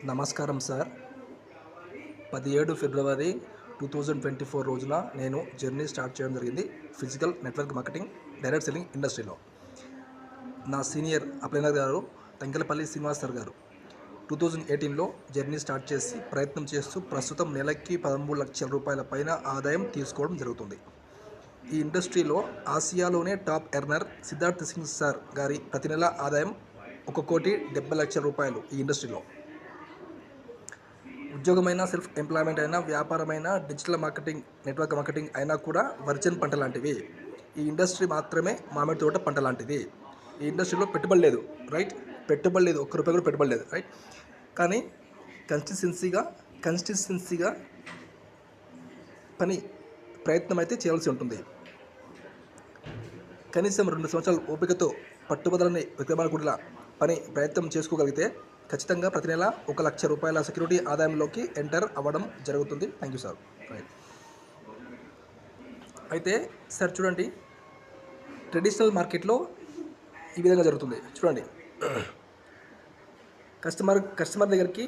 నమస్కారం సార్. 17 ఫిబ్రవరి 2024 రోజున నేను జర్నీ స్టార్ట్ చేయడం జరిగింది. Physical network marketing direct selling ఇండస్ట్రీలో. నా సీనియర్ అప్లైనర్ గారు తంకెలపల్లి శ్రీనివాస్ సార్ గారు 2018లో జర్నీ స్టార్ట్ చేసి ప్రయత్నం చేస్తూ ప్రస్తుతం నెలకి 13 లక్షల రూపాయల పైన ఆదాయం తీసుకోవడం జరుగుతుంది. ఈ ఇండస్ట్రీలో ఆసియాలోనే top earner Siddharth Singh sir గారి ప్రతి నెల ఆదాయం 1,70,00,000 రూపాయలు. ఈ ఇండస్ట్రీలో ఉద్యోగమైన, సెల్ఫ్ ఎంప్లాయ్మెంట్ అయినా, వ్యాపారమైన, డిజిటల్ మార్కెటింగ్, నెట్వర్క్ మార్కెటింగ్ అయినా కూడా వర్జిన్ పంట లాంటివి. ఈ ఇండస్ట్రీ మాత్రమే మామిడి తోట పంట లాంటిది. ఈ ఇండస్ట్రీలో పెట్టుబడి లేదు, రైట్? పెట్టుబడి లేదు, ఒక్క రూపాయి కూడా పెట్టుబడి లేదు, రైట్? కానీ కన్సిస్టెన్సీగా ప్రయత్నం అయితే చేయాల్సి ఉంటుంది. కనీసం 2 సంవత్సరాలు ఓపికతో పట్టుబదలని విక్రమార్కుడిలా ప్రయత్నం చేసుకోగలిగితే ఖచ్చితంగా ప్రతి నెల 1,00,000 రూపాయల సెక్యూరిటీ ఆదాయంలోకి ఎంటర్ అవ్వడం జరుగుతుంది. Thank you sir. రైట్. అయితే సార్ చూడండి, ట్రెడిషనల్ మార్కెట్లో ఈ విధంగా జరుగుతుంది. చూడండి, కస్టమర్ దగ్గరికి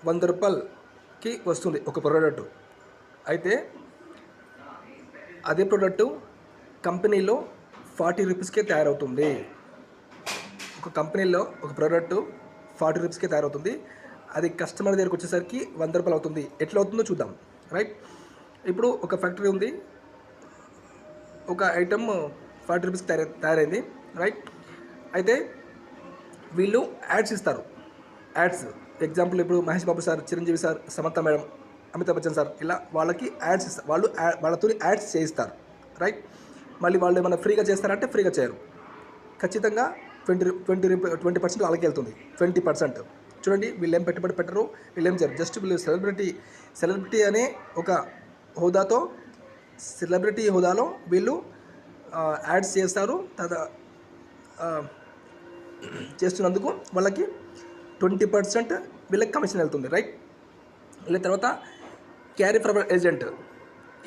100 రూపాయలకి వస్తుంది ఒక ప్రోడక్ట్. అయితే అదే ప్రోడక్ట్ కంపెనీలో 40 రూపీస్కే తయారవుతుంది. ఒక కంపెనీలో ఒక ప్రోడక్ట్ 40 రూపీస్కే తయారవుతుంది. అది కస్టమర్ దగ్గరికి వచ్చేసరికి 100 రూపాయలు అవుతుంది. ఎట్లా అవుతుందో చూద్దాం, రైట్? ఇప్పుడు ఒక ఫ్యాక్టరీ ఉంది, ఒక ఐటమ్ 40 రూపీస్కి తయారైంది, రైట్? అయితే వీళ్ళు యాడ్స్ ఇస్తారు. యాడ్స్ ఎగ్జాంపుల్ ఇప్పుడు Mahesh Babu sir, Chiranjeevi sir, Samantha madam, Amitabh Bachchan sir, ఇలా వాళ్ళకి యాడ్స్ ఇస్తారు. వాళ్ళతో యాడ్స్ చేయిస్తారు, రైట్? మళ్ళీ వాళ్ళు ఏమైనా ఫ్రీగా చేస్తారంటే ఫ్రీగా చేయరు. ఖచ్చితంగా 20% వాళ్ళకి వెళ్తుంది. 20%. చూడండి, వీళ్ళు ఏం పెట్టుబడి పెట్టరు, వీళ్ళు ఏం చేయరు. జస్ట్ వీళ్ళు సెలబ్రిటీ అనే ఒక హోదాలో వీళ్ళు యాడ్స్ చేస్తారు. చేస్తున్నందుకు వాళ్ళకి 20% వీళ్ళకి కమిషన్ వెళ్తుంది, రైట్? వీళ్ళ తర్వాత క్యారీ ఫార్వర్డ్ ఏజెంట్,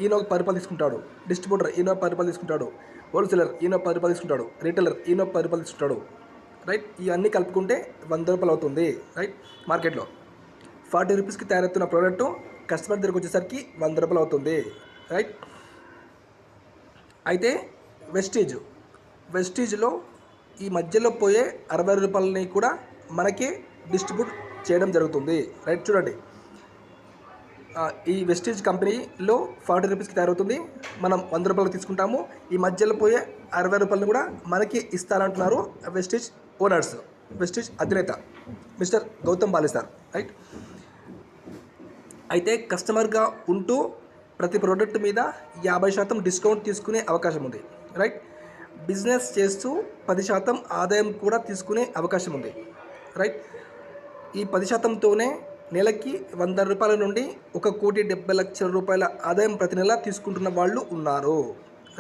ఈయన ఒక 10 రూపాయలు తీసుకుంటాడు. డిస్ట్రిబ్యూటర్ ఈయన 10 రూపాయలు తీసుకుంటాడు. హోల్సేలర్ ఈయన 10 రూపాయలు తీసుకుంటాడు. రీటైలర్ ఈయన 10 రూపాయలు తీసుకుంటాడు, రైట్? ఇవన్నీ కలుపుకుంటే 100 రూపాయలు అవుతుంది, రైట్? మార్కెట్లో 40 రూపీస్కి తయారవుతున్న ప్రోడక్ట్ కస్టమర్ దగ్గరికి వచ్చేసరికి 100 రూపాయలు అవుతుంది, రైట్? అయితే వెస్టీజ్లో ఈ మధ్యలో పోయే 60 రూపాయలని కూడా మనకి డిస్ట్రిబ్యూట్ చేయడం జరుగుతుంది, రైట్? చూడండి, ఈ వెస్టీజ్ కంపెనీలో 40 రూపీస్కి తయారవుతుంది, మనం 100 రూపాయలు తీసుకుంటాము. ఈ మధ్యలో పోయే 60 రూపాయలను కూడా మనకి ఇస్తారంటున్నారు వెస్టీజ్ ఓనర్స్, వెస్టీజ్ అధినేత mister Gautam Bali sir, right? అయితే కస్టమర్గా ఉంటూ ప్రతి ప్రోడక్ట్ మీద 50% డిస్కౌంట్ తీసుకునే అవకాశం ఉంది, రైట్? బిజినెస్ చేస్తూ 10% ఆదాయం కూడా తీసుకునే అవకాశం ఉంది, రైట్? ఈ 10%తోనే నెలకి 100 రూపాయల నుండి 1,70,00,000 రూపాయల ఆదాయం ప్రతి నెల తీసుకుంటున్న వాళ్ళు ఉన్నారు,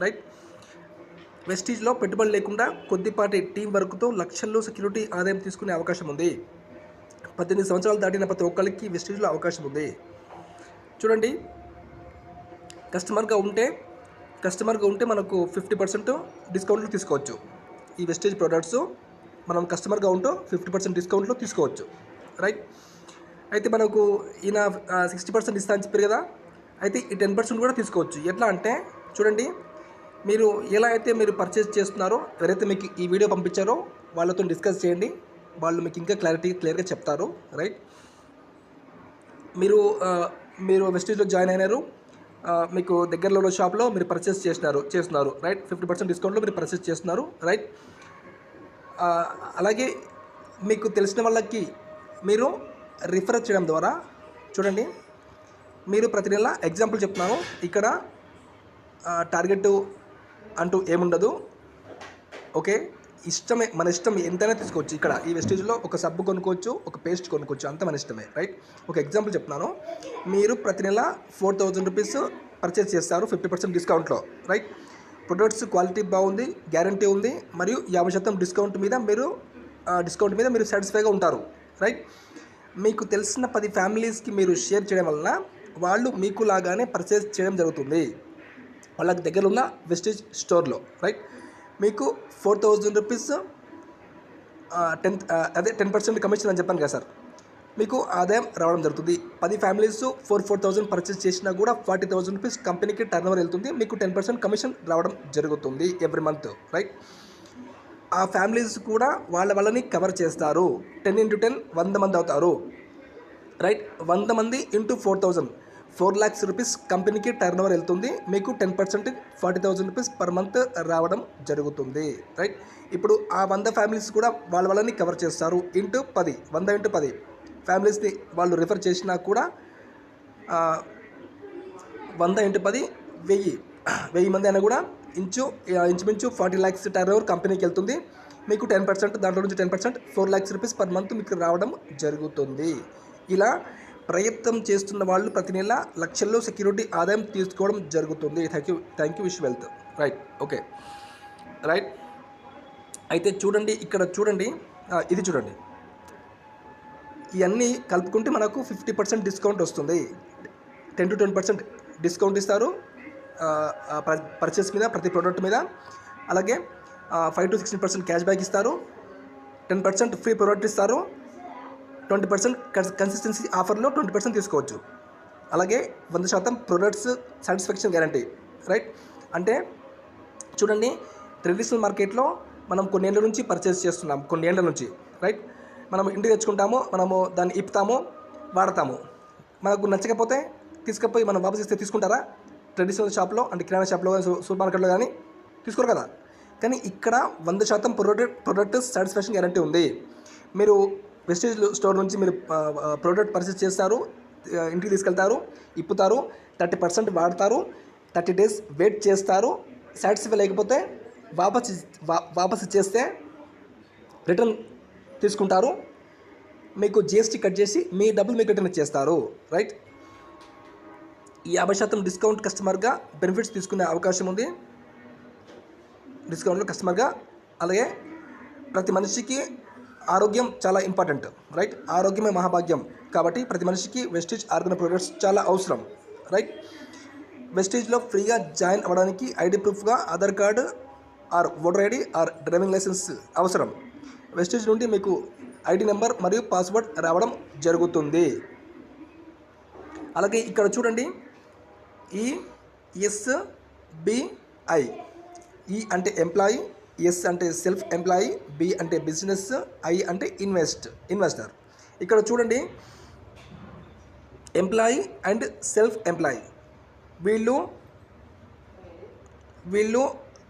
రైట్? వెస్టీజ్లో పెట్టుబడి లేకుండా కొద్దిపాటి టీం వర్క్తో లక్షల్లో సెక్యూరిటీ ఆదాయం తీసుకునే అవకాశం ఉంది. 18 సంవత్సరాలు దాటిన ప్రతి ఒక్కరికి వెస్టీజ్లో అవకాశం ఉంది. చూడండి, కస్టమర్గా ఉంటే మనకు 50% డిస్కౌంట్లు తీసుకోవచ్చు. ఈ వెస్టీజ్ ప్రోడక్ట్స్ మనం కస్టమర్గా ఉంటూ 50% డిస్కౌంట్లో తీసుకోవచ్చు, రైట్? అయితే మనకు ఈయన 60% ఇస్తా అని చెప్పారు కదా, అయితే ఈ 10% కూడా తీసుకోవచ్చు. ఎట్లా అంటే చూడండి, మీరు ఎలా అయితే మీరు పర్చేస్ చేస్తున్నారో, ఎవరైతే మీకు ఈ వీడియో పంపించారో వాళ్ళతో డిస్కస్ చేయండి. వాళ్ళు మీకు ఇంకా క్లియర్గా చెప్తారు, రైట్? మీరు వెస్టీజ్లో జాయిన్ అయినారు, మీకు దగ్గరలో ఉన్న షాప్లో మీరు పర్చేస్ చేస్తున్నారు, రైట్? 50% డిస్కౌంట్లో మీరు పర్చేస్ చేస్తున్నారు, రైట్? అలాగే మీకు తెలిసిన వాళ్ళకి మీరు రిఫర్ చేయడం ద్వారా, చూడండి, మీరు ప్రతి నెల ఎగ్జాంపుల్ చెప్తున్నాను, ఇక్కడ టార్గెట్ అంటూ ఏముండదు, ఓకే? మన ఇష్టం ఎంతైనా తీసుకోవచ్చు. ఇక్కడ ఈ వెస్టీజ్లో ఒక సబ్బు కొనుక్కోవచ్చు, ఒక పేస్ట్ కొనుక్కోవచ్చు, అంత మన ఇష్టమే, రైట్? ఒక ఎగ్జాంపుల్ చెప్తున్నాను, మీరు ప్రతి నెల 4,000 రూపీస్ పర్చేస్ చేస్తారు 50% డిస్కౌంట్లో, రైట్? ప్రొడక్ట్స్ క్వాలిటీ బాగుంది, గ్యారంటీ ఉంది, మరియు 50% డిస్కౌంట్ మీద మీరు సాటిస్ఫైగా ఉంటారు, రైట్? మీకు తెలిసిన 10 ఫ్యామిలీస్కి మీరు షేర్ చేయడం వలన వాళ్ళు మీకు లాగానే పర్చేస్ చేయడం జరుగుతుంది వాళ్ళకి దగ్గర ఉన్న వెస్టీజ్ స్టోర్లో, రైట్? మీకు 4,000 రూపీస్ 10% కమిషన్ అని చెప్పాను కదా సార్. మీకు ఆదాయం రావడం జరుగుతుంది. 10 ఫ్యామిలీస్ 4,000 పర్చేస్ చేసినా కూడా 40,000 రూపీస్ కంపెనీకి టర్నోవర్ వెళ్తుంది. మీకు 10% కమిషన్ రావడం జరుగుతుంది ఎవ్రీ మంత్, రైట్. ఆ ఫ్యామిలీస్ కూడా వాళ్ళని కవర్ చేస్తారు. 10 into 10 100 మంది అవుతారు, రైట్. 100 మంది ఇంటూ 4,000 4 lakhs రూపీస్ కంపెనీకి టర్నోవర్ వెళ్తుంది. మీకు 10% 40,000 రూపీస్ పర్ మంత్ రావడం జరుగుతుంది, రైట్. ఇప్పుడు ఆ 100 ఫ్యామిలీస్ కూడా వాళ్ళని కవర్ చేస్తారు. ఇంటూ 10 100 into 10 ఫ్యామిలీస్ని వాళ్ళు రిఫర్ చేసినా కూడా 100 into 10 1000 మంది అయినా కూడా ఇంచుమించు 40 lakhs టర్నోవర్ కంపెనీకి వెళ్తుంది. మీకు 10%, దాంట్లో నుంచి 10% 4 lakhs రూపీస్ పర్ మంత్ మీకు రావడం జరుగుతుంది. ఇలా ప్రయత్నం చేస్తున్న వాళ్ళు ప్రతి నెల లక్షల్లో సెక్యూరిటీ ఆదాయం తీసుకోవడం జరుగుతుంది. Thank you wish wealth, right. Okay, right. అయితే చూడండి, ఇక్కడ చూడండి, ఇది చూడండి. ఇవన్నీ కలుపుకుంటే మనకు 50% డిస్కౌంట్ వస్తుంది. 10 to 20% డిస్కౌంట్ ఇస్తారు పర్చేస్ మీద, ప్రతి ప్రోడక్ట్ మీద. అలాగే 5 to 16% క్యాష్ బ్యాక్ ఇస్తారు. 10% ఫ్రీ ప్రోడక్ట్ ఇస్తారు. 20% కన్సిస్టెన్సీ ఆఫర్లో 20% తీసుకోవచ్చు. అలాగే 100% ప్రొడక్ట్స్ సాటిస్ఫాక్షన్ గ్యారంటీ, రైట్. అంటే చూడండి, ట్రెడిషనల్ మార్కెట్లో మనం కొన్ని ఏళ్ళ నుంచి పర్చేస్ చేస్తున్నాం, కొన్ని ఏళ్ళ నుంచి, రైట్. మనం ఇంటికి తెచ్చుకుంటాము, మనము దాన్ని ఇప్పుతాము, వాడతాము. మనకు నచ్చకపోతే తీసుకుపోయి మనం వాపస్ ఇస్తే తీసుకుంటారా? ట్రెడిషనల్ షాప్లో అంటే కిరాణా షాప్లో కానీ సూపర్ మార్కెట్లో కానీ తీసుకోరు కదా. కానీ ఇక్కడ 100% ప్రొడక్ట్ సాటిస్ఫాక్షన్ గ్యారంటీ ఉంది. మీరు వెస్టేజ్ స్టోర్ నుంచి మీరు ప్రోడక్ట్ పర్చేస్ చేస్తారు, ఇంటికి తీసుకెళ్తారు, ఇప్పుతారు, 30% వాడతారు, 30 days వెయిట్ చేస్తారు. సాటిస్ఫై లేకపోతే వాపస్ ఇచ్చేస్తే రిటర్న్ తీసుకుంటారు. మీకు GST కట్ చేసి మీ డబ్బులు మీకు రిటర్న్ ఇచ్చేస్తారు, రైట్. ఈ 50% డిస్కౌంట్ కస్టమర్గా బెనిఫిట్స్ తీసుకునే అవకాశం ఉంది. డిస్కౌంట్లో కస్టమర్గా. అలాగే ప్రతి మనిషికి ఆరోగ్యం చాలా ఇంపార్టెంట్, రైట్. ఆరోగ్యమే మహాభాగ్యం కాబట్టి ప్రతి మనిషికి వెస్టేజ్ ఆర్గానిక్ ప్రొడక్ట్స్ చాలా అవసరం, రైట్. వెస్టేజ్లో ఫ్రీగా జాయిన్ అవ్వడానికి ఐడి ప్రూఫ్గా Aadhaar card or voter ID or driving licence అవసరం. వెస్టేజ్ నుండి మీకు ఐడి నెంబర్ మరియు పాస్వర్డ్ రావడం జరుగుతుంది. అలాగే ఇక్కడ చూడండి, ESBI. ఈ అంటే ఎంప్లాయీ, ఎస్ అంటే సెల్ఫ్ ఎంప్లాయీ, బి అంటే బిజినెస్, ఐ అంటే ఇన్వెస్టర్. ఇక్కడ చూడండి, ఎంప్లాయీ అండ్ సెల్ఫ్ ఎంప్లాయీ వీళ్ళు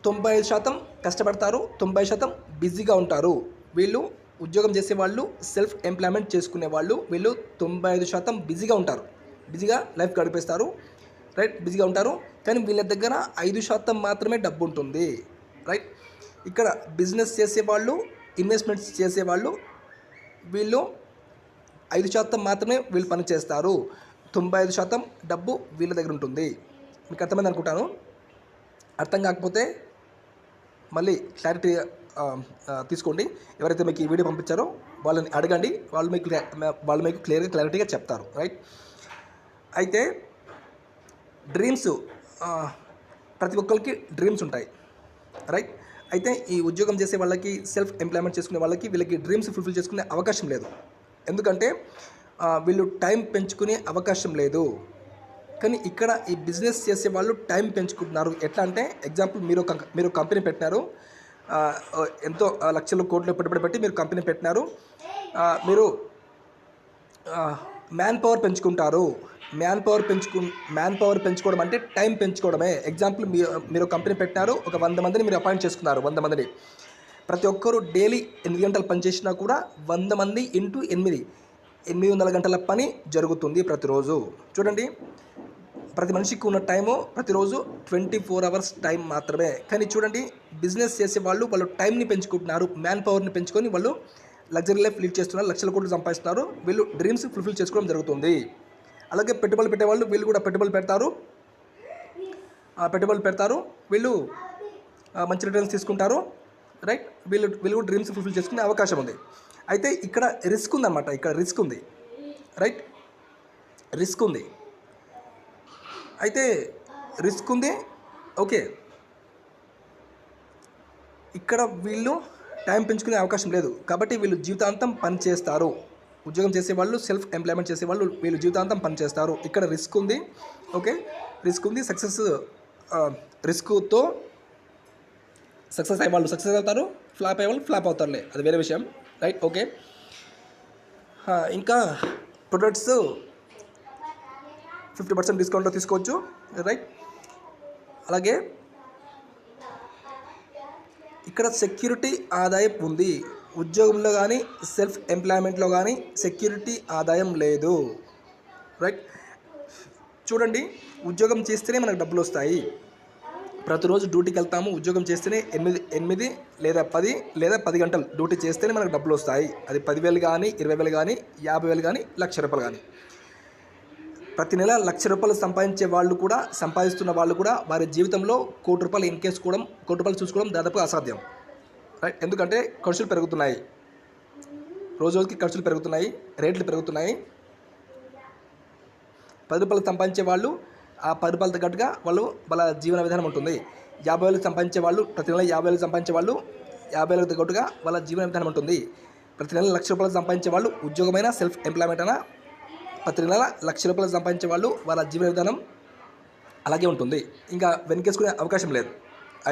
95% కష్టపడతారు, 90% బిజీగా ఉంటారు. వీళ్ళు ఉద్యోగం చేసేవాళ్ళు, సెల్ఫ్ ఎంప్లాయ్మెంట్ చేసుకునే వాళ్ళు, వీళ్ళు 95% బిజీగా ఉంటారు, బిజీగా లైఫ్ గడిపేస్తారు, రైట్. బిజీగా ఉంటారు. కానీ వీళ్ళ దగ్గర 5% మాత్రమే డబ్బు ఉంటుంది, రైట్. ఇక్కడ బిజినెస్ చేసేవాళ్ళు, ఇన్వెస్ట్మెంట్స్ చేసేవాళ్ళు వీళ్ళు 5% మాత్రమే వీళ్ళు పని చేస్తారు. 95% డబ్బు వీళ్ళ దగ్గర ఉంటుంది. మీకు అర్థమైంది అనుకుంటాను. అర్థం కాకపోతే మళ్ళీ క్లారిటీ తీసుకోండి. ఎవరైతే మీకు ఈ వీడియో పంపించారో వాళ్ళని అడగండి, వాళ్ళు మీకు క్లారిటీగా చెప్తారు, రైట్. అయితే డ్రీమ్స్, ప్రతి ఒక్కరికి డ్రీమ్స్ ఉంటాయి, రైట్. అయితే ఈ ఉద్యోగం చేసే వాళ్ళకి, సెల్ఫ్ ఎంప్లాయ్మెంట్ చేసుకునే వాళ్ళకి, వీళ్ళకి డ్రీమ్స్ ఫుల్ఫిల్ చేసుకునే అవకాశం లేదు. ఎందుకంటే వీళ్ళు టైం పెంచుకునే అవకాశం లేదు. కానీ ఇక్కడ ఈ బిజినెస్ చేసే వాళ్ళు టైం పెంచుకుంటున్నారు. ఎట్లా అంటే ఎగ్జాంపుల్, మీరు కంపెనీ పెట్టినారు, ఎంతో లక్షల కోట్లు పెట్టుబడి పెట్టి మీరు కంపెనీ పెట్టినారు. మీరు మ్యాన్ పవర్ పెంచుకుంటారు. మ్యాన్ పవర్ పెంచుకోవడం అంటే టైం పెంచుకోవడమే. ఎగ్జాంపుల్, మీరు కంపెనీ పెట్టినారు, ఒక 100 మందిని మీరు అపాయింట్ చేసుకున్నారు. 100 మందిని, ప్రతి ఒక్కరు డైలీ 8 గంటలు పనిచేసినా కూడా 100 మంది ఇంటూ 800 గంటల పని జరుగుతుంది ప్రతిరోజు. చూడండి, ప్రతి మనిషికి ఉన్న టైము ప్రతిరోజు 24 hours టైం మాత్రమే. కానీ చూడండి, బిజినెస్ చేసే వాళ్ళు టైంని పెంచుకుంటున్నారు, మ్యాన్ పవర్ని పెంచుకొని వాళ్ళు లగ్జరీ లైఫ్ లీడ్ చేస్తున్నారు, లక్షల కోట్లు సంపాదిస్తున్నారు. వీళ్ళు డ్రీమ్స్ ఫుల్ఫిల్ చేసుకోవడం జరుగుతుంది. అలాగే పెట్టుబడులు పెట్టేవాళ్ళు, వీళ్ళు కూడా పెట్టుబడులు పెడతారు. వీళ్ళు మంచి రిటర్న్స్ తీసుకుంటారు, రైట్. వీళ్ళు కూడా డ్రీమ్స్ ఫుల్ఫిల్ చేసుకునే అవకాశం ఉంది. అయితే ఇక్కడ రిస్క్ ఉందన్నమాట. ఇక్కడ రిస్క్ ఉంది, రైట్. రిస్క్ ఉంది. అయితే రిస్క్ ఉంది, ఓకే. ఇక్కడ వీళ్ళు టైం పెంచుకునే అవకాశం లేదు కాబట్టి వీళ్ళు జీవితాంతం పని చేస్తారు. ఉద్యోగం చేసేవాళ్ళు, సెల్ఫ్ ఎంప్లాయ్మెంట్ చేసేవాళ్ళు వీళ్ళు జీవితాంతం పనిచేస్తారు. ఇక్కడ రిస్క్ ఉంది. ఓకే, రిస్క్ ఉంది. రిస్క్తో సక్సెస్ అయ్యే వాళ్ళు సక్సెస్ అవుతారు, ఫ్లాప్ అయ్యే వాళ్ళు ఫ్లాప్ అవుతారులే, అది వేరే విషయం. Right, okay. ఇంకా ప్రొడక్ట్స్ 50% డిస్కౌంట్లో తీసుకోవచ్చు. రైట్, అలాగే ఇక్కడ సెక్యూరిటీ ఆదాయం ఉంది. ఉద్యోగంలో కానీ సెల్ఫ్ ఎంప్లాయ్మెంట్లో కానీ సెక్యూరిటీ ఆదాయం లేదు. రైట్, చూడండి, ఉద్యోగం చేస్తేనే మనకు డబ్బులు వస్తాయి. ప్రతిరోజు డ్యూటీకి వెళ్తాము, ఉద్యోగం చేస్తేనే 8 లేదా 10 గంటలు డ్యూటీ చేస్తేనే మనకు డబ్బులు వస్తాయి. అది 10,000 కానీ 20,000 కానీ 50,000 కానీ ₹1,00,000 కానీ. ప్రతి నెల ₹1,00,000 సంపాదిస్తున్న వాళ్ళు కూడా వారి జీవితంలో ₹1,00,000 చూసుకోవడం దాదాపు అసాధ్యం. రైట్, ఎందుకంటే ఖర్చులు పెరుగుతున్నాయి, రోజుకి ఖర్చులు పెరుగుతున్నాయి, రేట్లు పెరుగుతున్నాయి. ₹10 సంపాదించే వాళ్ళు ఆ ₹10 తగ్గట్టుగా వాళ్ళ జీవన విధానం ఉంటుంది. 50,000 సంపాదించే వాళ్ళు ప్రతి నెల 50,000 సంపాదించే వాళ్ళు 50,000 తగ్గట్టుగా వాళ్ళ జీవన విధానం ఉంటుంది. ప్రతి నెల ₹1,00,000 సంపాదించే వాళ్ళు ఉద్యోగమైనా సెల్ఫ్ ఎంప్లాయ్మెంట్ అయినా ప్రతి నెల ₹1,00,000 సంపాదించే వాళ్ళు వాళ్ళ జీవన విధానం అలాగే ఉంటుంది. ఇంకా వెనకేసుకునే అవకాశం లేదు.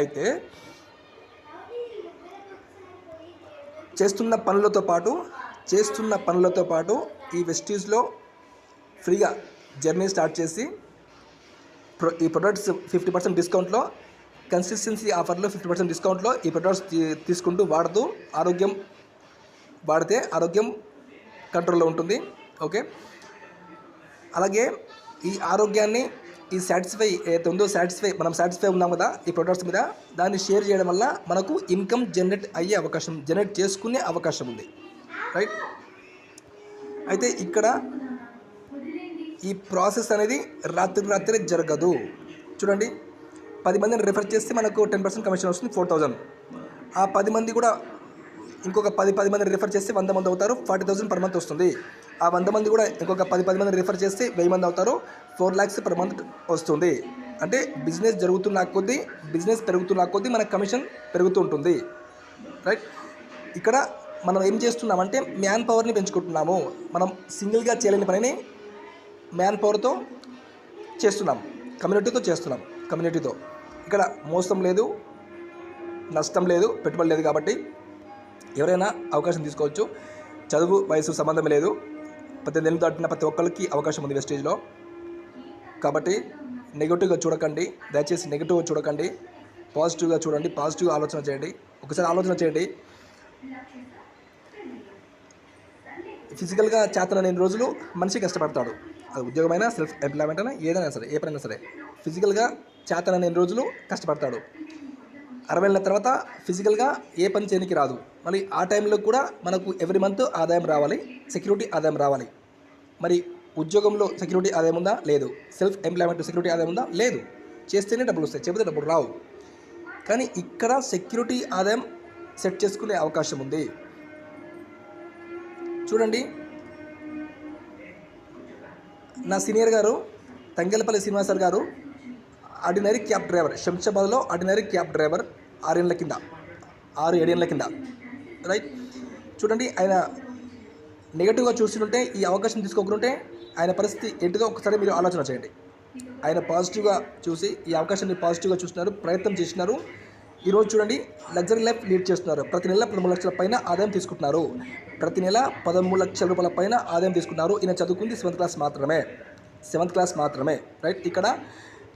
అయితే చేస్తున్న పనులతో పాటు ఈ వెస్టీజ్లో ఫ్రీగా జర్నీ స్టార్ట్ చేసి ఈ ప్రొడక్ట్స్ 50% డిస్కౌంట్లో, కన్సిస్టెన్సీ ఆఫర్లో 50% డిస్కౌంట్లో ఈ ప్రొడక్ట్స్ తీసుకుంటూ వాడితే ఆరోగ్యం కంట్రోల్లో ఉంటుంది. ఓకే, అలాగే ఈ ఆరోగ్యాన్ని మనం సాటిస్ఫై ఉన్నాం కదా ఈ ప్రొడక్ట్స్ మీద, దాన్ని షేర్ చేయడం వల్ల మనకు ఇన్కమ్ జనరేట్ చేసుకునే అవకాశం ఉంది. రైట్, అయితే ఇక్కడ ఈ ప్రాసెస్ అనేది రాత్రి జరగదు. చూడండి, 10 మందిని రిఫర్ చేస్తే మనకు 10% కమిషన్ వస్తుంది, 4,000. ఆ 10 మంది కూడా ఇంకొక 10 మందిని రిఫర్ చేస్తే 100 మంది అవుతారు, 40,000 పర్ మంత్ వస్తుంది. ఆ 100 మంది కూడా ఇంకొక 10 మందిని రిఫర్ చేస్తే 1000 మంది అవుతారు, 4 lakhs పర్ మంత్ వస్తుంది. అంటే బిజినెస్ పెరుగుతున్న కొద్దీ మన కమిషన్ పెరుగుతూ ఉంటుంది. రైట్, ఇక్కడ మనం ఏం చేస్తున్నామంటే మ్యాన్ పవర్ని పెంచుకుంటున్నాము. మనం సింగిల్గా చేయలేని పనిని మ్యాన్ పవర్తో చేస్తున్నాం, కమ్యూనిటీతో. ఇక్కడ మోసం లేదు, నష్టం లేదు, పెట్టుబడి లేదు. కాబట్టి ఎవరైనా అవకాశం తీసుకోవచ్చు. చదువు వయసు సంబంధం లేదు. 18 ఏళ్ళు దాటిన ప్రతి ఒక్కరికి అవకాశం ఉంది వెస్టేజ్లో. కాబట్టి నెగిటివ్గా చూడకండి, దయచేసి నెగిటివ్గా చూడకండి, పాజిటివ్గా చూడండి, పాజిటివ్గా ఆలోచన చేయండి. ఒకసారి ఆలోచన చేయండి, ఫిజికల్గా చేతనలేని రోజులు మనిషి కష్టపడతాడు. అది ఉద్యోగమైనా సెల్ఫ్ ఎంప్లాయ్మెంట్ అయినా ఏదైనా సరే, ఏ పనైనా సరే ఫిజికల్గా చేతనలేని రోజులు కష్టపడతాడు. 60 ఏళ్ళ తర్వాత ఫిజికల్గా ఏ పని చేయడానికి రాదు. మళ్ళీ ఆ టైంలో కూడా మనకు ఎవ్రీ మంత్ ఆదాయం రావాలి, సెక్యూరిటీ ఆదాయం రావాలి. మరి ఉద్యోగంలో సెక్యూరిటీ ఆదాయం ఉందా? లేదు. సెల్ఫ్ ఎంప్లాయ్మెంట్ సెక్యూరిటీ ఆదాయం ఉందా? లేదు. చేస్తేనే డబ్బులు వస్తాయి, చెబితే డబ్బులు రావు. కానీ ఇక్కడ సెక్యూరిటీ ఆదాయం సెట్ చేసుకునే అవకాశం ఉంది. చూడండి, నా సీనియర్ గారు తంగెలపల్లి శ్రీనివాసర్ గారు ఆర్డినరీ క్యాబ్ డ్రైవర్, శంషాబాద్లో ఆర్డినరీ క్యాబ్ డ్రైవర్ 6 ఏళ్ళ కింద. రైట్, చూడండి, ఆయన నెగటివ్గా చూస్తుంటే ఈ అవకాశం తీసుకోకుంటే ఆయన పరిస్థితి ఏంటిదో ఒకసారి మీరు ఆలోచన చేయండి. ఆయన పాజిటివ్గా చూసి ఈ అవకాశాన్ని పాజిటివ్గా చూస్తున్నారు, ప్రయత్నం చేస్తున్నారు. ఈరోజు చూడండి, లగ్జరీ లైఫ్ లీడ్ చేస్తున్నారు. ప్రతి నెల 13 లక్షల పైన ఆదాయం తీసుకుంటున్నారు. ఈయన చదువుకుంది 7th క్లాస్ మాత్రమే. రైట్, ఇక్కడ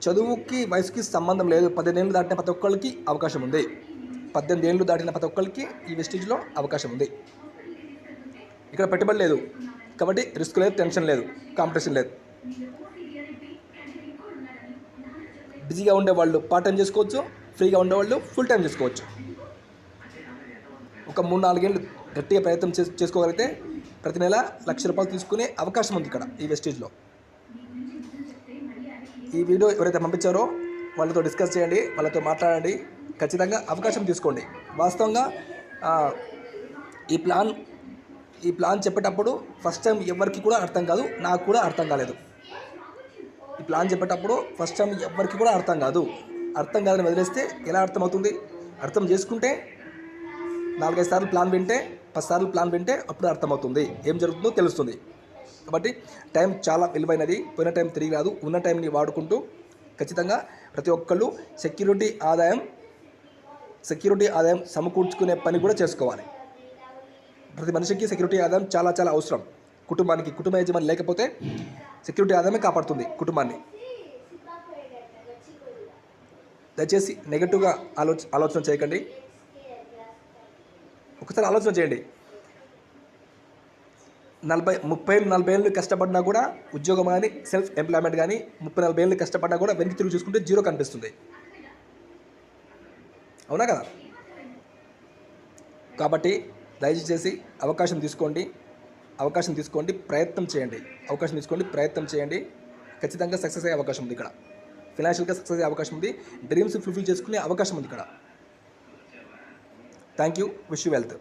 చదువుకి వయసుకి సంబంధం లేదు. 18 ఏళ్ళు దాటిన ప్రతి ఒక్కరికి అవకాశం ఉంది. 18 ఏళ్ళు దాటిన ప్రతి ఒక్కరికి ఈ వెస్టేజ్లో అవకాశం ఉంది. ఇక్కడ పెట్టుబడి లేదు కాబట్టి రిస్క్ లేదు, టెన్షన్ లేదు, కాంపిటీషన్ లేదు. బిజీగా ఉండేవాళ్ళు పార్ట్ టైం చేసుకోవచ్చు, ఫ్రీగా ఉండేవాళ్ళు ఫుల్ టైం చేసుకోవచ్చు. ఒక 3-4 ఏళ్ళు గట్టిగా ప్రయత్నం చేసుకోగలిగితే ప్రతి నెల ₹1,00,000 తీసుకునే అవకాశం ఉంది ఇక్కడ ఈ వెస్టేజ్లో. ఈ వీడియో ఎవరైతే పంపించారో వాళ్ళతో డిస్కస్ చేయండి, వాళ్ళతో మాట్లాడండి, ఖచ్చితంగా అవకాశం తీసుకోండి. వాస్తవంగా ఈ ప్లాన్ చెప్పేటప్పుడు ఫస్ట్ టైం ఎవరికి కూడా అర్థం కాదు, నాకు కూడా అర్థం కాలేదు. ఈ ప్లాన్ చెప్పేటప్పుడు ఫస్ట్ టైం ఎవరికి కూడా అర్థం కాదని వదిలేస్తే ఎలా అర్థమవుతుంది? అర్థం చేసుకుంటే 4-5 సార్లు ప్లాన్ వింటే 10 సార్లు ప్లాన్ వింటే అప్పుడు అర్థమవుతుంది, ఏం జరుగుతుందో తెలుస్తుంది. కాబట్టి టైం చాలా విలువైనది. పోయిన టైం తిరిగి రాదు. ఉన్న టైంని వాడుకుంటూ ఖచ్చితంగా ప్రతి ఒక్కళ్ళు సెక్యూరిటీ ఆదాయం సమకూర్చుకునే పని కూడా చేసుకోవాలి. ప్రతి మనిషికి సెక్యూరిటీ ఆదాయం చాలా చాలా అవసరం. కుటుంబ యజమాని లేకపోతే సెక్యూరిటీ ఆదాయమే కాపాడుతుంది కుటుంబాన్ని. దయచేసి నెగటివ్గా ఆలోచన చేయకండి. ఒకసారి ఆలోచన చేయండి. 30-40 ఏళ్ళు కష్టపడినా కూడా ఉద్యోగం కానీ సెల్ఫ్ ఎంప్లాయ్మెంట్ కానీ 30-40 ఏళ్ళు కష్టపడినా కూడా వెనక్కి తిరిగి చూసుకుంటే జీరో కనిపిస్తుంది. అవునా కదా? కాబట్టి దయచేసి అవకాశం తీసుకోండి, ప్రయత్నం చేయండి. ఖచ్చితంగా సక్సెస్ అయ్యే అవకాశం ఉంది ఇక్కడ. ఫైనాన్షియల్గా సక్సెస్ అయ్యే అవకాశం ఉంది. డ్రీమ్స్ ఫుల్ఫిల్ చేసుకునే అవకాశం ఉంది ఇక్కడ. Thank you. Wish you wealth.